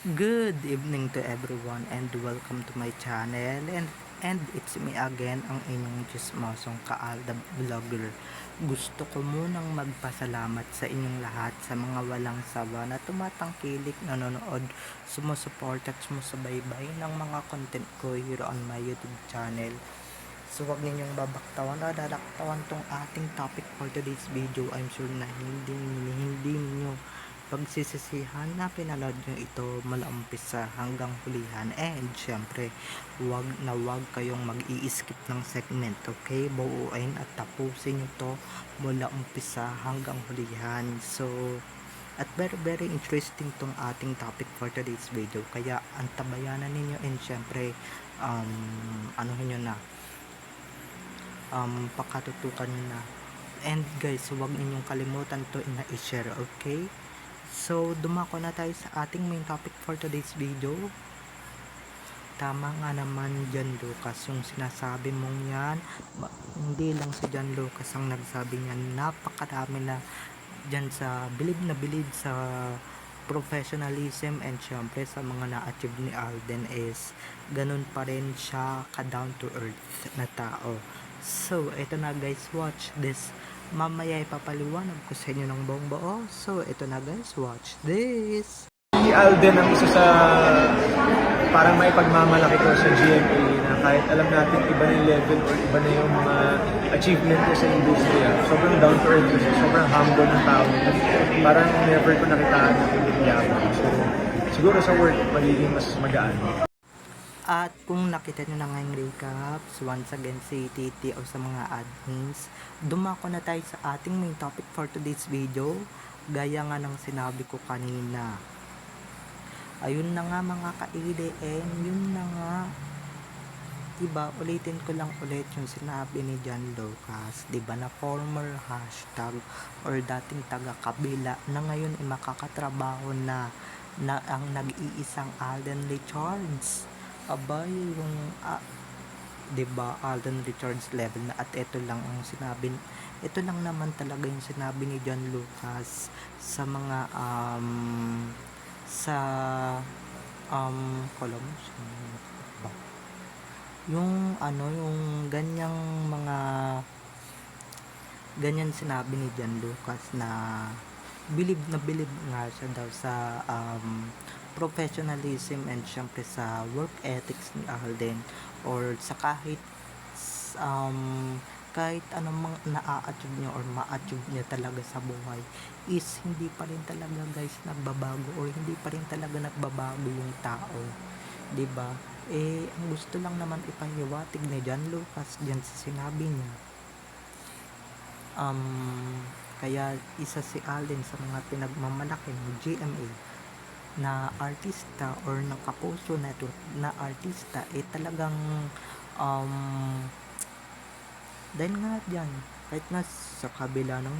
Good evening to everyone and welcome to my channel and it's me again ang inyong chismosong Kaalda Vlogger. Gusto ko munang magpasalamat sa inyong lahat sa mga walang sawa na tumatangkilik, nanonood, sumusuport at sumusubaybay ng mga content ko here on my YouTube channel. So wag ninyong babaktawan o dadaktawan tong ating topic for today's video. I'm sure na hindi ninyo pagsisisihan na pinanood nyo ito mula umpisa hanggang hulihan, and syempre wag kayong mag-i-skip ng segment, okay? Buuin at tapusin nyo to mula umpisa hanggang hulihan. So at very interesting tong ating topic for today's video, kaya antabayanan ninyo and syempre anuhin nyo na, pakatutukan nyo na. And guys, huwag ninyong kalimutan to na i-share, okay? So, dumako na tayo sa ating main topic for today's video. Tama nga naman, John Lucas, yung sinasabi mong yan. Hindi lang si John Lucas ang nagsabi niyan. Napakarami na dyan sa bilib sa professionalism and syempre sa mga na-achieve ni Alden is ganun pa rin siya ka down to earth na tao. So, ito na guys, watch this. Mamaya ipapaliwanag ko sa inyo ng buong buo. So, ito na guys, watch this. Si Alden ang isa sa parang may pagmamalaki ko sa GMA na kahit alam natin iba na yung level or iba na yung mga achievement ko sa industriya. Sobrang down to earth kasi, sobrang humble ng tao. Parang never ko nakitaan na pinagyaman. So, siguro sa work, magiging mas magaan. At kung nakita nyo na ngayong recaps, once again si Titi o sa mga admins, dumako na tayo sa ating main topic for today's video. Gaya nga ng sinabi ko kanina. Ayun na nga mga ka-EDM, yun na nga. Diba, ulitin ko lang ulit yung sinabi ni John Lucas, diba, na former hashtag or dating taga-kabila na ngayon ay makakatrabaho na ang nag-iisang Alden Richards. Abay, yung diba, Alden Richards level na. At ito lang naman talaga yung sinabi ni John Lucas sa mga columns, yung ganyang mga ganyan sinabi ni John Lucas na bilib nga siya daw sa professionalism and syempre sa work ethics ni Alden, or sa kahit anong na-a-achieve niya or ma-achieve niya talaga sa buhay is hindi pa rin talaga guys nagbabago, or hindi pa rin talaga nagbabago yung tao, diba? Ang gusto lang naman ipahiwatig ni John Lucas dyan sa sinabi niya, kaya isa si Alden sa mga pinagmamalaki ng GMA na artista or ng Kapuso Network na artista, talagang dahil nga dyan, kahit na sa kabila ng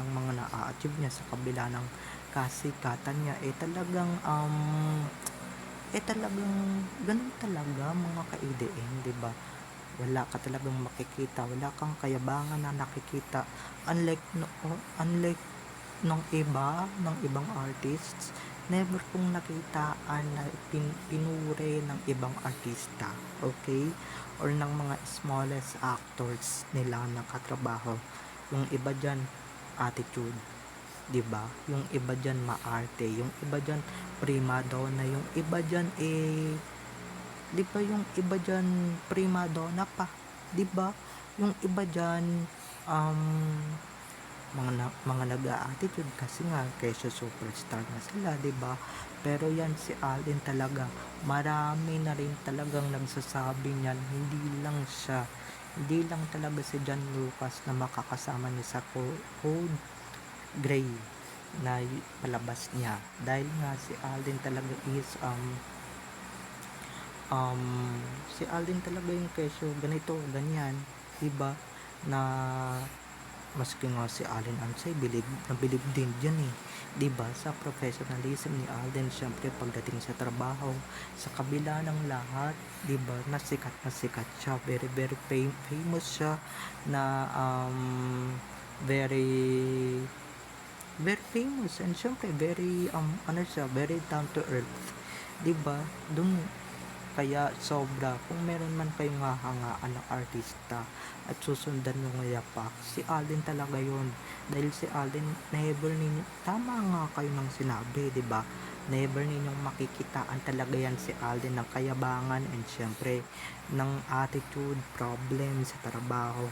mga na-a-achieve niya, sa kabila ng kasikatan niya, talagang ganun talaga mga ka-EDM, diba? Wala ka talagang makikita, wala kang kayabangan na nakikita, unlike ng ibang artists. Never kong nakitaan na pinure ng ibang artista, okay, or ng mga smallest actors nila na katrabaho. Yung iba dyan attitude, diba? Yung iba dyan maarte, yung iba dyan prima donna, yung iba dyan diba, yung iba dyan prima donna pa, diba? Yung iba dyan mga nag-a-attitude kasi nga kesyo superstar na sila, diba? Pero yan si Alden talaga, marami na rin talagang nagsasabi niyan, hindi lang talaga si John Lucas na makakasama niya sa Code Gray na palabas niya, dahil nga si Alden talaga is si Alden talaga yung kesyo ganito, ganyan, diba? Na maski nga si Alden Ansay bilib din dyan diba, sa professionalism ni Alden. Syempre pagdating sa trabaho, sa kabila ng lahat, diba, nasikat siya, very famous siya, na very very famous and syempre very ano siya, very down to earth, 'di ba? Dun kaya sobra kung meron man kayong hahangaan ng artista at susundan yung yapak, si Alden talaga yon. Dahil si Alden, never ninyo, tama nga kayo ng sinabi, di ba? Never ninyong makikitaan talaga yan si Alden ng kayabangan and syempre ng attitude, problem sa trabaho.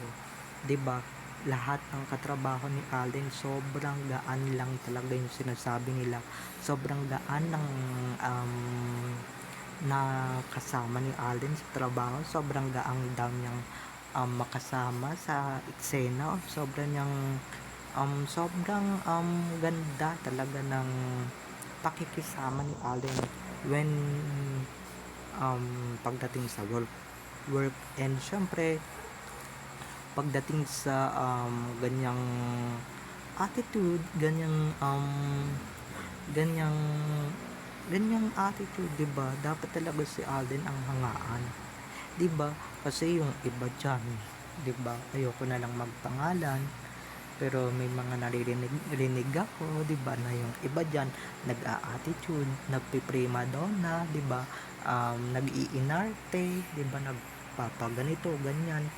Di ba? Lahat ng katrabaho ni Alden sobrang gaan lang talaga yung sinasabi nila. Sobrang gaan ng um, na kasama ni Alden sa trabaho. Sobrang gaang daw niyang makasama sa eksena. Sobrang ganda talaga ng pakikisama ni Alden when pagdating sa work and syempre pagdating sa ganyang attitude, ganyang ganyang attitude, 'di ba? Dapat talaga si Alden ang hangaan, 'di ba? Kasi yung iba diyan, 'di ba? Ayoko na lang magpangalan, pero may mga naririnig ako, 'di ba, na yung iba diyan nag-a-attitude, nagpiprima donna, 'di ba? Nag-iinarte, 'di ba? Nagpapaganito, ganyan.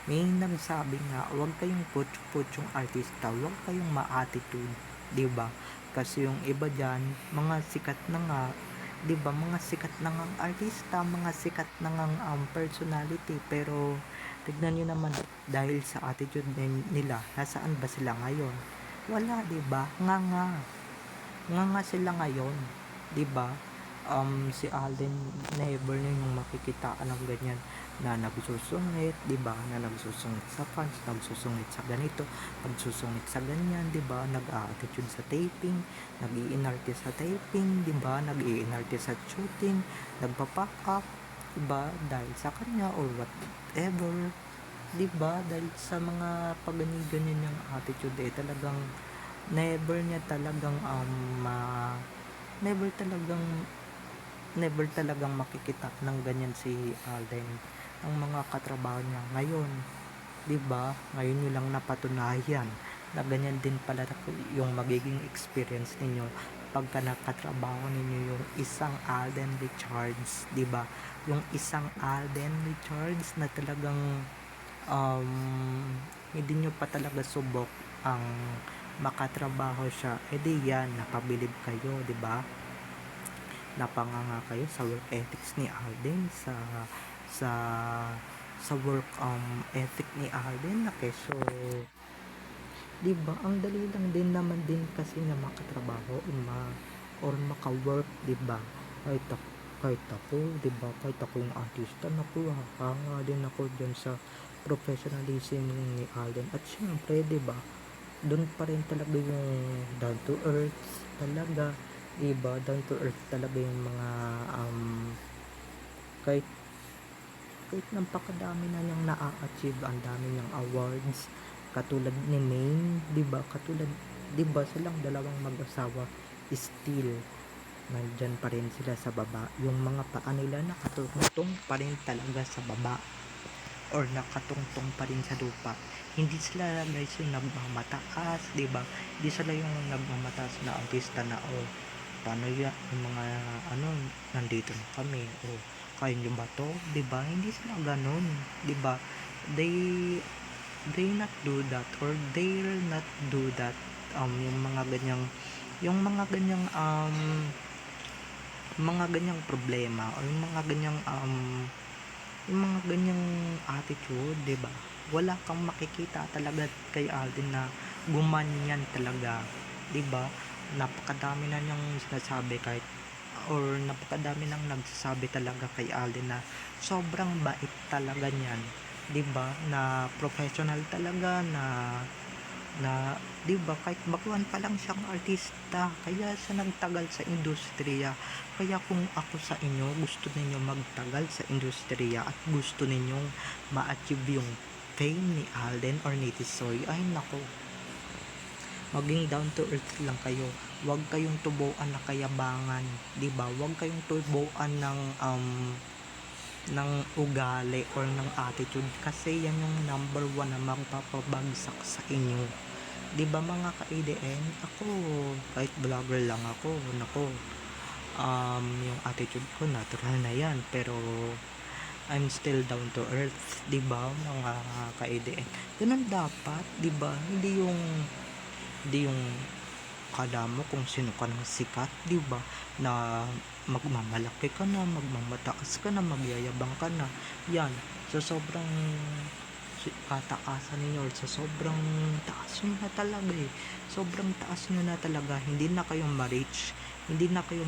May nagsabi nga, huwag kayong putsyong artista, huwag kayong ma-attitude, 'di ba? Kasi yung iba diyan, mga sikat na nga, 'di ba? Mga sikat na ngang artista, mga sikat na ngang personality, pero tignan niyo naman dahil sa attitude nila, nasaan ba sila ngayon? Wala, 'di ba? Nga sila ngayon, 'di ba? Si Alden, never niyo yung makikitaan ng ganyan na nagsusungit, 'di ba? Na nagsusungit sa fans, nagsusungit sa ganito, nagsusungit sa ganyan, 'di ba? Nag-a-attitude sa taping, nag-iinarte sa taping, 'di ba? Nag-iinarte sa shooting, nagpa-pack up, 'di ba? Dahil sa kanya or whatever, 'di ba? Dahil sa mga pagganyan niyang attitude, talagang never niya talagang never talagang never talagang makikita ng ganyan si Alden ang mga katrabaho niya ngayon, 'di ba? Ngayon niyo lang napatunayan na ganyan din pala yung magiging experience ninyo pagka nakatrabaho ninyo yung isang Alden Richards, 'di ba? Yung isang Alden Richards na talagang um, hindi nyo pa talaga subok ang makatrabaho siya, edi yan, napabilib kayo, 'di ba? Napanganga kayo sa work ethics ni Alden, sa sa work ethic ni Alden na keso, 'di ba? Ang dali lang din naman din kasi na makatrabaho or maka-work, 'di ba? Kahit ako, kahit ako, 'di ba? Kahit ako yung artista, naku, hanga din ako dyan sa professionalism ni Alden. At syempre, 'di ba? Doon pa rin talaga yung down to earth talaga, 'di ba? Down to earth talaga yung mga kahit kahit napakadami na niyang na-achieve, ang dami niyang awards, katulad ni Maine, 'di ba? Katulad, 'di ba, silang dalawang mag-asawa still nandyan pa rin sila sa baba. Yung mga paa nila nakatungtong pa rin talaga sa baba or nakatungtong pa rin sa lupa. Hindi sila guys yung nagmamataas, 'di ba? Hindi sila yung nagmamataas na artista na paano yan, yung mga nandito na kami, kaya nyo ba to, 'di ba? Hindi sila ganun, 'di ba? They not do that, or they'll not do that. Yung mga ganyang problema, or yung mga ganyang attitude, 'di ba? Wala kang makikita talaga kay Alden na gumanyan talaga, 'di ba? Napakadami na niyang sinasabi, napakadami nang nagsasabi talaga kay Alden na sobrang bait talaga niyan, 'di ba? Na professional talaga, na 'di ba, kahit baguhan pa lang siyang artista, kaya siya nagtagal sa industriya. Kaya kung ako sa inyo, gusto ninyo magtagal sa industriya at gusto ninyong ma-achieve yung fame ni Alden or ni Tisoy, ay nako, maging down to earth lang kayo. Huwag kayong tubuan na kayabangan, 'di ba? Huwag kayong tubuan ng ugali or ng attitude, kasi yan yung number one na magpapabagsak sa inyo, 'Di ba mga ka-ADN, ako kahit vlogger lang ako, naku, yung attitude ko natural na 'yan, pero I'm still down to earth, 'di ba mga ka-ADN? Gano'n dapat, 'di ba? Hindi yung akala mo kung sino ka ng sikat, 'di ba? Na magmamalaki ka na, magmamataas ka na, magyayabang ka na. 'Yan, sa sobrang kataasan ninyo or sa sobrang taas nyo na talaga sobrang taas nyo na talaga, hindi na kayo ma-reach, hindi na kayo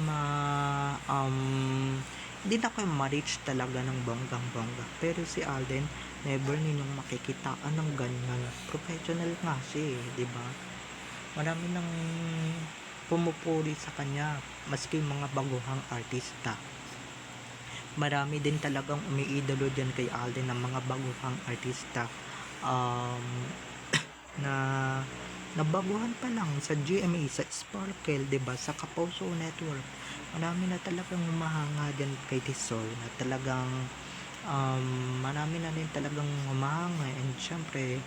hindi na kayo ma-reach talaga ng bonggang bongga. Pero si Alden, never ninyong makikitaan ng ganyan. Professional nga siya, di ba? Marami nang pumupuri sa kanya, maski mga baguhang artista. Marami din talagang umiidolo dyan kay Alden ng mga baguhang artista, um, na nabaguhan pa lang sa GMA, sa Sparkle, 'di ba, sa Kaposo Network. Marami na talagang humahanga dyan kay Tisoy, na talagang marami na din talagang humahanga, and syempre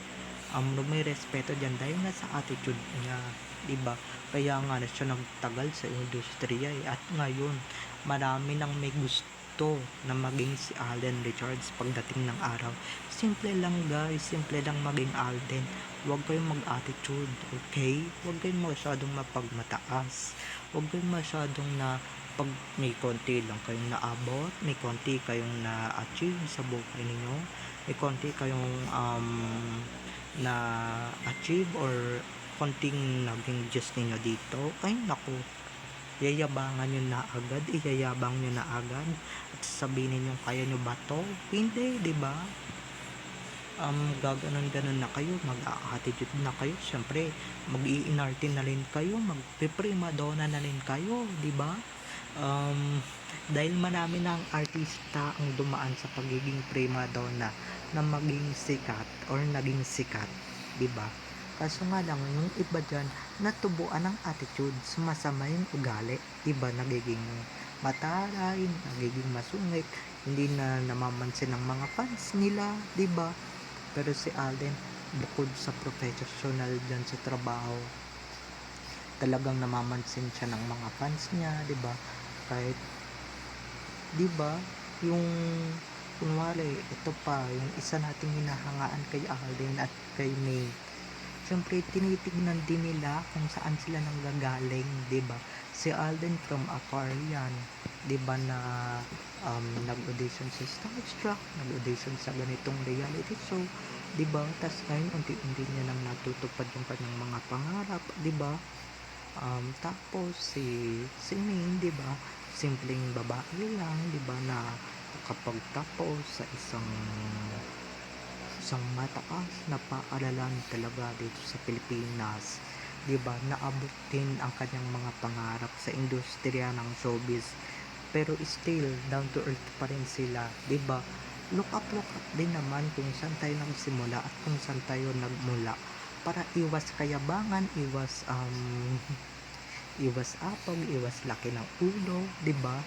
may respeto dyan dahil nga sa attitude niya, 'di ba? Kaya nga na siya nagtagal sa industriya at ngayon marami nang may gusto na maging si Alden Richards pagdating ng araw. Simple lang guys, simple lang maging Alden. Huwag kayong mag-attitude, okay? Huwag kayong masyadong mapagmataas. Huwag kayong masyadong na pag may konti lang kayong naabot, may konti kayong na-achieve sa buhay ninyo, may konti kayong na-achieve or konting naging just ninyo dito, ay naku, yayabangan nyo na agad, iyayabang nyo na agad at sasabihin ninyo kaya nyo ba to? Hindi, di ba? Gaganon-ganon na kayo, mag-a-attitude na kayo, syempre mag-i-inarte na rin kayo, mag-prima donna na rin kayo, di ba? Dahil marami ng artista ang dumaan sa pagiging prima donna na maging sikat or naging sikat, di ba? Kaso nga lang, yung iba dyan, natubuan ng attitude, sumasama yung ugali, iba nagiging mataray, nagiging masungit, hindi na namamansin ng mga fans nila, di ba? Pero si Alden, bukod sa professional dyan sa trabaho, talagang namamansin siya ng mga fans niya, di ba? Kahit, di ba, yung kunwari, ito pa, yung isa nating hinahangaan kay Alden at kay May, syempre tinitignan din nila kung saan sila nanggagaling, 'di ba? Si Alden from afar yan, 'di ba, na nag-audition sa Starstruck, nag-audition sa ganitong reality show, 'di ba? Tas ngayon unti-unti niya nang natutupad yung kanyang mga pangarap, 'di ba? Tapos si Ming, 'di ba? Simpleng babae lang, 'di ba, na nakapagtapos sa isang mataas na paaralan talaga dito sa Pilipinas, 'di ba? Naabot din ang kanyang mga pangarap sa industriya ng showbiz. Pero still down to earth pa rin sila, 'di ba? Look up din naman kung saan tayo nagsimula at kung saan tayo nagmula, para iwas kayabangan, iwas apag, iwas laki ng ulo, 'di ba?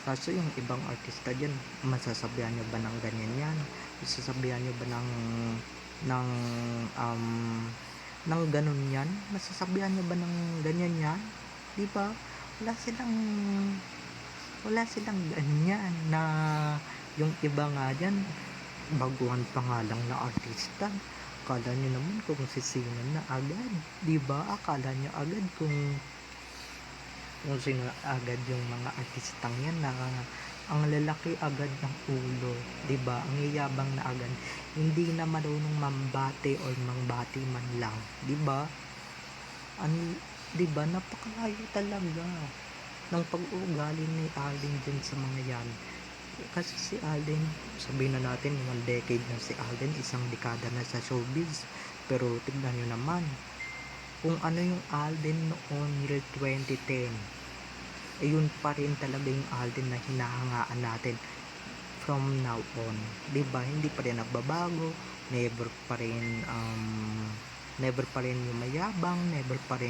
Kaso yung ibang artista diyan, masasabihan nyo ba ng ganyan yan? Masasabihan nyo ba ng um, ng ganun yan? Masasabihan nyo ba ng ganyan yan? 'Di ba? Wala silang ganyan, na yung iba nga diyan, baguhan pa nga lang na artista. Akala nyo naman kung sino na agad, 'di ba? Akala nyo agad kung sino agad yung mga artistang yan, na ang lalaki agad ng ulo, 'di ba? Ang yayabang na agad, hindi na marunong mambate or mangbati man lang, 'di ba? 'Di ba, napakalayo talaga ng pag-uugali ni Alden din sa mga yan. Kasi si Alden, sabihin na natin 1 decade na si Alden, isang dekada na sa showbiz, pero tignan nyo naman kung ano yung Alden noon year 2010, ayun pa rin talaga yung Alden na hinahangaan natin from now on, 'di ba? Hindi pa rin nagbabago, never pa rin yumayabang, never pa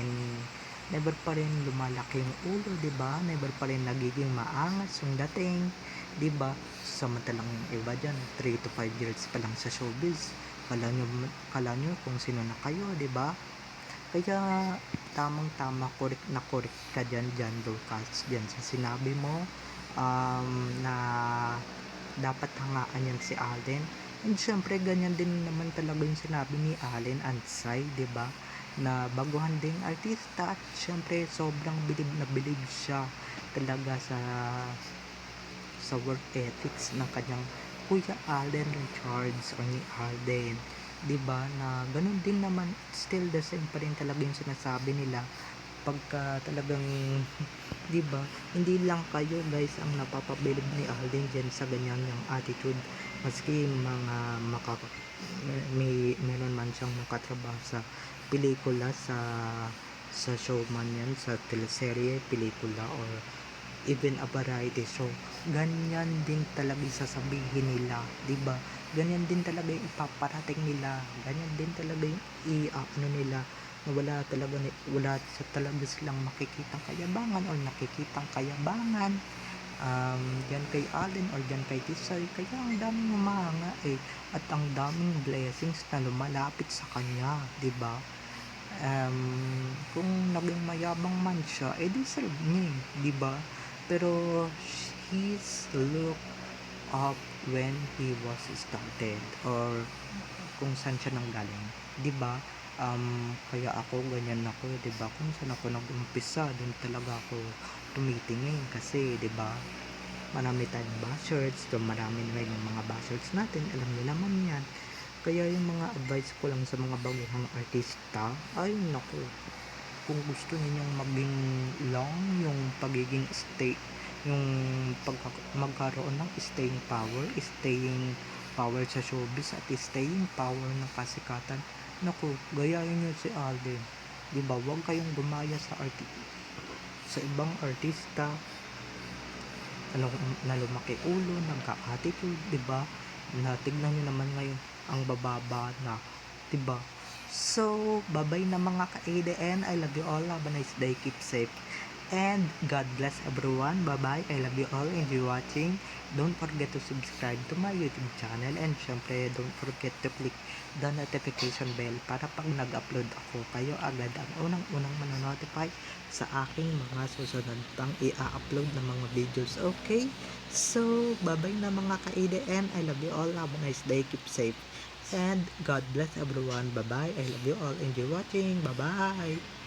rin lumalaki yung ulo, 'di ba? Never pa rin nagiging maangas yung dating, 'di ba? Samantalang yung iba diyan 3 to 5 years pa lang sa showbiz, kala nyo kung sino na kayo, di ba? Kaya tamang-tama, correct ka dyan Lucas, dyan sa sinabi mo na dapat hangaan yan si Alden. And syempre ganyan din naman talaga yung sinabi ni Allen Ansay, 'di ba? Na baguhan ding artista at syempre sobrang bilib siya talaga sa work ethics ng kanyang Kuya Alden Richards o ni Alden, 'di ba? Na ganun din naman, still the same pa rin talaga yung sinasabi nila pagka talagang 'di ba, hindi lang kayo guys ang napapabilib ni Alden dyan sa ganyan yung attitude, maski mga meron man siyang nakatrabaho sa pelikula, sa showman yan, sa teleserye, pelikula, or even a variety show, ganyan din talaga yung sasabihin nila, 'di ba? Ganyan din talaga yung ipaparating nila, ganyan din talaga yung ano nila, na wala sa talaga silang makikitang kayabangan or nakikitang kayabangan yan kay Allen or yan kay Tisay, kaya ang daming humahanga at ang daming blessings na lumalapit sa kanya, 'di ba? Kung naging mayabang man siya, deserve niya, 'di ba? Pero he's look up when he was started, or kung saan siya nanggaling, 'di ba? Kaya ako ganyan ako, 'di ba? Kung saan ako nag-umpisa, doon talaga ako tumitingin kasi, 'di ba? Marami tayong buzzwords, so marami na yung mga buzzwords natin, alam niyo naman 'yan. Kaya yung mga advice ko lang sa mga baguhang artista ay naku, kung gusto ninyong maging long yung pagiging yung magkaroon ng staying power sa showbiz at staying power ng kasikatan, naku, gayahin nyo si Alden, di ba? Huwag kayong gumaya sa ibang artista na lumaki ulo, nagka-attitude, di ba? Na tignan nyo naman ngayon ang bababa na, di ba? So, bye-bye na mga ka-ADN. I love you all. Have a nice day. Keep safe. And God bless everyone. Bye-bye. I love you all. Enjoy watching. Don't forget to subscribe to my YouTube channel. And syempre, don't forget to click the notification bell para pag nag-upload ako, kayo agad ang unang manonotify sa aking mga susunod pang i-upload na mga videos. Okay? So, bye-bye na mga ka-ADN. I love you all. Have a nice day. Keep safe. And God bless everyone. Bye-bye. I love you all. Enjoy watching. Bye-bye.